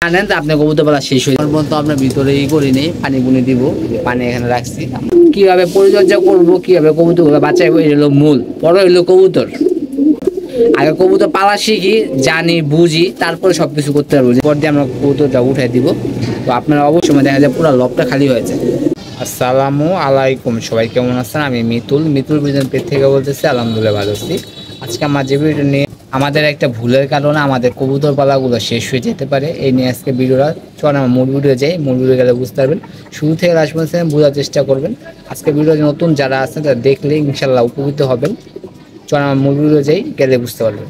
জানেন তো আপনি কবুতর পালা শেষ হয়ে যাবে পর্যন্ত আপনার ভিতরেই করি নেই, পানি বুনে দিব, পানি এখানে রাখছি। কিভাবে পরিচর্যা করব, কিভাবে কবুতরগুলো বাঁচাইবো, এটা হলো মূল। পরে হইলো কবুতর, আগে কবুতর পালা শিখি, জানি বুঝি, তারপরে সবকিছু করতে পারবো। পর দিয়ে আমরা কবুতরটা উঠাই দিব। তো আপনারা অবশ্যই দেখা যায় পুরো লবটা খালি হয়েছে। আসসালামু আলাইকুম, সবাই কেমন আছেন? আমি মিতুল বিজন পেট থেকে বলতেছি। আলহামদুলিল্লাহ ভালো আছি। আজকে আমার যে ভিডিও নিয়ে আমাদের একটা ভুলের কারণে আমাদের কবুতর পালাগুলো শেষ হয়ে যেতে পারে, এই নিয়ে আজকে ভিডিওটা। চল আমরা মূল ভিডিও যাই, মূল ভিডিও গেলে বুঝতে পারবেন। শুরু থেকে লাস্ট পর্যন্ত বোঝার চেষ্টা করবেন। আজকে ভিডিও নতুন যারা আছেন তারা দেখলে ইনশাল্লাহ উপকৃত হবেন। চল আমরা মূল ভিডিও যাই, গেলে বুঝতে পারবেন।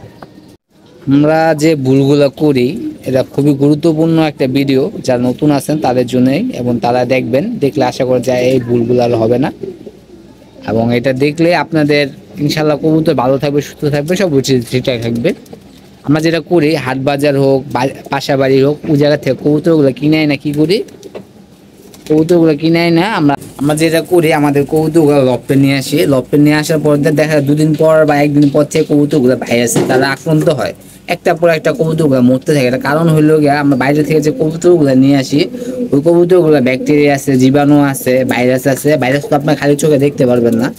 আমরা যে ভুলগুলো করি এটা খুবই গুরুত্বপূর্ণ একটা ভিডিও, যারা নতুন আছেন তাদের জন্যই, এবং তারা দেখবেন, দেখলে আশা করা যায় এই ভুলগুলো আর হবে না। এবং এটা দেখলে আপনাদের ইনশাল্লাহ কবুতর ভালো থাকবে, সুস্থ থাকবে, সব ঠিকঠাক থাকবে। আমরা যেটা করি, হাট বাজার হোক, পাশা বাড়ি হোক, ওই জায়গা থেকে কবুতরগুলো কিনে না, কি করি, কবুতরগুলো কিনে না আমরা যেটা করি, আমাদের কবুতরগুলো লপে নিয়ে আসি। লপে নিয়ে আসার পর দেখা যায় দুদিন পর বা একদিন পর থেকে কবুতরগুলো ভাইরাসে তারা আক্রান্ত হয়। একটা পর একটা কবুতরগুলো মরতে থাকে। এটা কারণ হইলো গিয়ে আমরা বাইরে থেকে যে কবুতরগুলো নিয়ে আসি, ওই কবুতরগুলো ব্যাকটেরিয়া আছে, জীবাণু আছে, ভাইরাস আছে। ভাইরাস তো আপনার খালি চোখে দেখতে পারবেন না।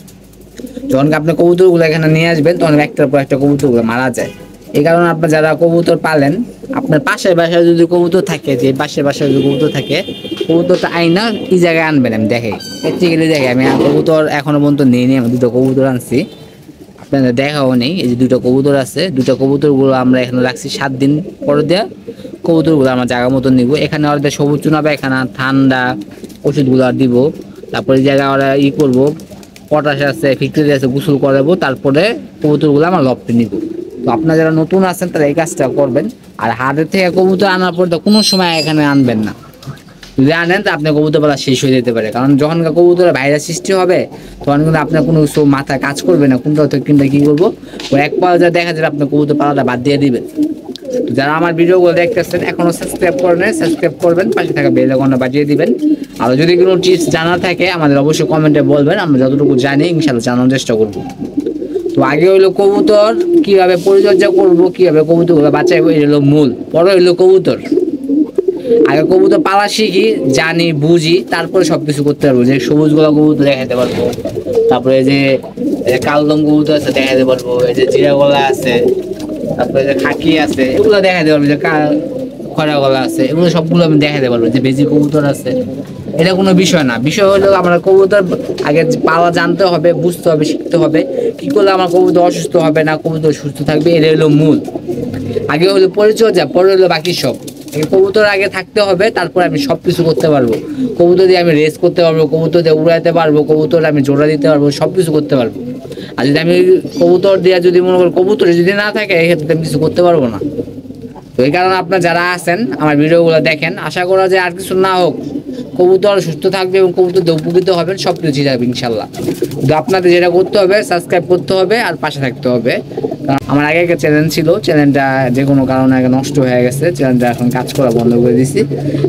যখন আপনি কবুতরগুলো এখানে নিয়ে আসবেন, তখন একটার পর একটা কবুতরগুলো মারা যায়। এই কারণে আপনার যারা কবুতর পালেন, আপনার পাশের বাসায় যদি কবুতর থাকে, যে পাশের বাসায় যদি কবুতর থাকে, কবুতরটা আইনা কি জায়গায় আনবেন আমি দেখে, প্র্যাকটিক্যালি দেখে। আমি কবুতর এখনো পর্যন্ত নিয়ে নিই, আমি দুটো কবুতর আনছি, আপনাদের দেখাও নেই। এই যে দুটো কবুতর আছে, দুটো কবুতরগুলো আমরা এখানে রাখছি 7 দিন পরে দেওয়া কবুতরগুলো আমরা জায়গা মতো নিব। এখানে ওদের সবুজ চুনাবে, এখানে ঠান্ডা ওষুধগুলো দিব। তারপরে এই জায়গায় ওরা করবো, পটাশ আছে, ফিক্সিড আছে, গোসল করাবো। তারপরে কবুতরগুলো আমরা লপটে নিব। তো আপনারা যারা নতুন আছেন তারা এই কাজটা করবেন। আর হাটের থেকে কবুতর আনার পর তো কোনো সময় এখানে আনবেন না। যদি আনেন তো আপনার কবুতর পালা শেষ হয়ে যেতে পারে। কারণ যখন কবুতরের ভাইরাস সৃষ্টি হবে, তখন কিন্তু আপনার কোনো কিছু মাথায় কাজ করবে না, কোনটা কিনতে কি করবো। ওই এক পর্যায়ে দেখা যাবে আপনার কবুতর পালাটা বাদ দিয়ে দিবেন। তো যারা আমার ভিডিওগুলো দেখতেছেন এখনো সাবস্ক্রাইব করেন, সাবস্ক্রাইব করবেন, পাশে থাকা বেল আইকনটা বাজিয়ে দিবেন। আর যদি কোনো টিপস জানা থাকে আমাদের অবশ্যই কমেন্টে বলবেন, আমরা যতটুকু জানি ইনশাআল্লাহ জানার চেষ্টা করব। তো আগে হইলো কবুতর কিভাবে পরিচর্যা করব, কিভাবে কবুতরগুলো বাঁচাইবো, এটা হলো মূল। পরে হইলো কবুতর, আগে কবুতর পালা শিখি, জানি বুঝি, তারপরে সবকিছু করতে পারবো। যে সবুজ গোলা কবুতর দেখাতে পারবো, তারপরে যে কালদম কবুতর আছে দেখাতে পারবো, এই যে জিরা গলা আছে, তারপরে যে খাকি আছে, এগুলো দেখাতে পারবো। যে খরা গলা আছে, এগুলো সবগুলো আমি দেখাতে পারবো। যে বেজি কবুতর আছে, এটা কোনো বিষয় না। বিষয় হলো আমরা কবুতর আগে পালা জানতে হবে, বুঝতে হবে, শিখতে হবে। কি করলে আমার কবুতর অসুস্থ হবে না, কবুতর সুস্থ থাকবে, এটা হলো মূল। আগে হলো পরিচর্যা, পরে হলো বাকি সব। কবুতর আগে থাকতে হবে, তারপর আমি সবকিছু করতে পারবো। কবুতর দিয়ে আমি রেস করতে পারবো, কবুতর দিয়ে উড়াইতে পারবো, কবুতর আমি জোড়া দিতে পারবো, সবকিছু করতে পারবো। আর যদি আমি কবুতর দিয়ে যদি মনে করি কবুতর যদি না থাকে, এক্ষেত্রে আমি কিছু করতে পারবো না। তো এই কারণে আপনার যারা আছেন আমার ভিডিওগুলো দেখেন, আশা করা যায় আর কিছু না হোক, কবুতর সুস্থ থাকবে এবং কবুতর দিয়ে উপকৃত হবেন, সব কিছু যাবে ইনশাল্লাহ। কিন্তু আপনাদের যেটা করতে হবে, সাবস্ক্রাইব করতে হবে আর পাশে থাকতে হবে। কারণ আমার আগে একটা চ্যানেল ছিল, চ্যানেলটা যে কোনো কারণে আগে নষ্ট হয়ে গেছে, চ্যানেলটা এখন কাজ করা বন্ধ করে দিয়েছি,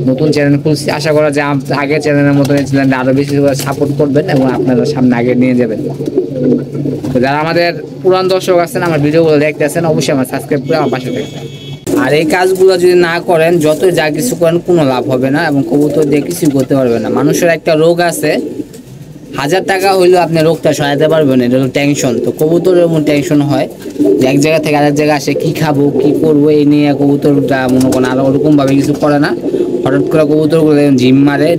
নতুন চ্যানেল খুলছি। আশা করা যায় আগে চ্যানেলের মতন এই চ্যানেলটা আরও বেশি করে সাপোর্ট করবেন এবং আপনারা সামনে আগে নিয়ে যাবেন। তো যারা আমাদের পুরান দর্শক আছেন, আমার ভিডিওগুলো দেখতেছেন, অবশ্যই আমার সাবস্ক্রাইব করে আমার পাশে থাকবেন। আর এই কাজগুলো যদি না করেন, যত যা কিছু করেন কোনো লাভ হবে না এবং কবুতর দিয়ে কিছু করতে পারবেন না। মানুষের একটা রোগ আছে, 1000 টাকা হইলেও আপনি রোগটা সরাতে পারবেন না, এটা হলো টেনশন। তো কবুতরের এমন টেনশন হয় যে এক জায়গা থেকে আরেক জায়গায় আসে, কী খাবো কী করবো এই নিয়ে কবুতরটা মনে করেন আর ওরকমভাবে কিছু করে না। হঠাৎ করে কবুতরগুলো জিম মারে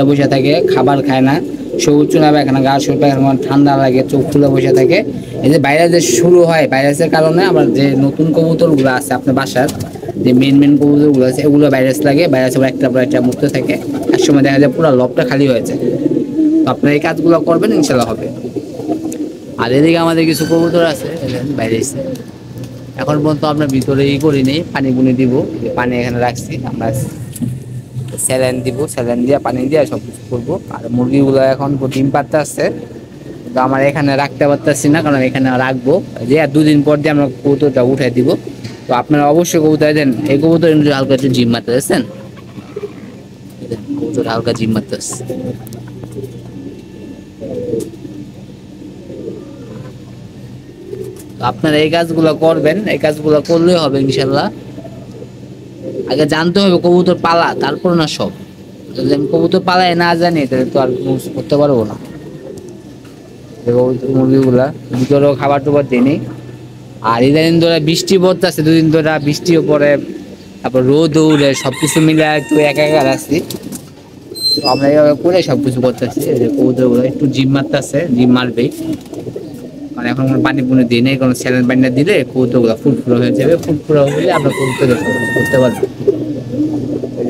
বসে থাকে, খাবার খায় না, সবুজ চুনাবে, এখানে গা শরীর পায়খানা, ঠান্ডা লাগে, চোখ খুলে বসে থাকে। এই যে ভাইরাস যে শুরু হয়, ভাইরাসের কারণে আমার যে নতুন কবুতরগুলো আছে আপনার বাসার, যে মেন কবুতরগুলো আছে, এগুলো ভাইরাস লাগে, ভাইরাসের একটা পর একটা মুক্ত থাকে, একসময় দেখা যায় পুরো লবটা খালি হয়েছে। আপনার এই কাজগুলো করবেন, ইনশাল্লাহ হবে। আর এদিকে আমাদের কিছু কবুতর আছে বাইরে এসে, এখন পর্যন্ত আপনার ভিতরেই করি নেই, পানি বুনে দিব, পানি এখানে রাখছি, আমরা স্যালাইন দিব, স্যালাইন দিয়ে পানি দিয়ে সব কিছু করবো। আর মুরগিগুলো এখন ডিম পাড়তে আসছে, তো আমার এখানে রাখতে পারতেছি না, কারণ এখানে রাখবো যে 2 দিন পর দিয়ে আমরা কবুতরটা উঠাই দিব। তো আপনারা অবশ্যই কবুতর দেন, এই কবুতর হালকা একটু জিম মারতে আসছেন, কবুতর হালকা জিম মারতে আসছে। আপনারা এই কাজগুলো করবেন, এই কাজগুলো করলেই হবে ইনশাল্লাহ। আগে জানতে হবে কবুতর পালা, তারপর না সব। যদি আমি কবুতর পালাই না জানি তাহলে তো আর কিছু করতে পারবো না। কবুতর মুরগিগুলা ভিতরেও খাবার টাবার দিই। আর ইদানিং ধরে বৃষ্টি পড়তেছে, দুদিন ধরে বৃষ্টিও পড়ে, তারপর রোদ উড়ে, সবকিছু মিলে একটু একাকার আসছি। তো আমরা এইভাবে করে সবকিছু করতেছি। এই যে কবুতরগুলো একটু জিম মারতেছে, জিম মারবেই, মানে এখন কোনো পানি পুনি দিই নেই, কোনো স্যালাইন পানি দিলে কবুতরগুলো ফুটফুরা হয়ে যাবে। ফুটফুরা হলে আমরা কবুতর করতে পারবো।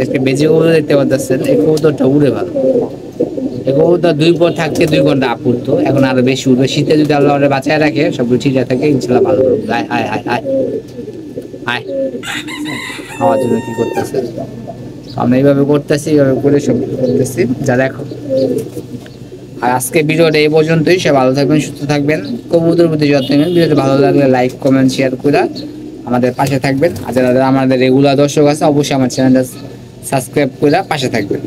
এই বেজে কবুতর দেখতে পাচ্ছেন, এই কবুতরটা উড়ে ভালো। এই কবুতর 2 পর থাকছে 2 ঘন্টা আপ উঠতো, এখন আরো বেশি উঠবে। শীতে যদি আল্লাহ আমাদের বাঁচায় রাখে, সবগুলো ঠিক থাকে, ইনশাল্লাহ ভালো করবো। আয় আয় আয় আয় আয়, খাওয়ার জন্য কি করতেছে? আমরা এইভাবে করতেছি, এইভাবে করে সব করতেছি যা দেখো। আর আজকে ভিডিওটা এই পর্যন্তই। সে ভালো থাকবেন, সুস্থ থাকবেন, কবুতরের প্রতি যত্ন নেবেন। ভিডিওটা ভালো লাগলে লাইক কমেন্ট শেয়ার করে আমাদের পাশে থাকবেন। আর যারা আমাদের রেগুলার দর্শক আছে অবশ্যই আমার চ্যানেলটা সাবস্ক্রাইব করে পাশে থাকবেন।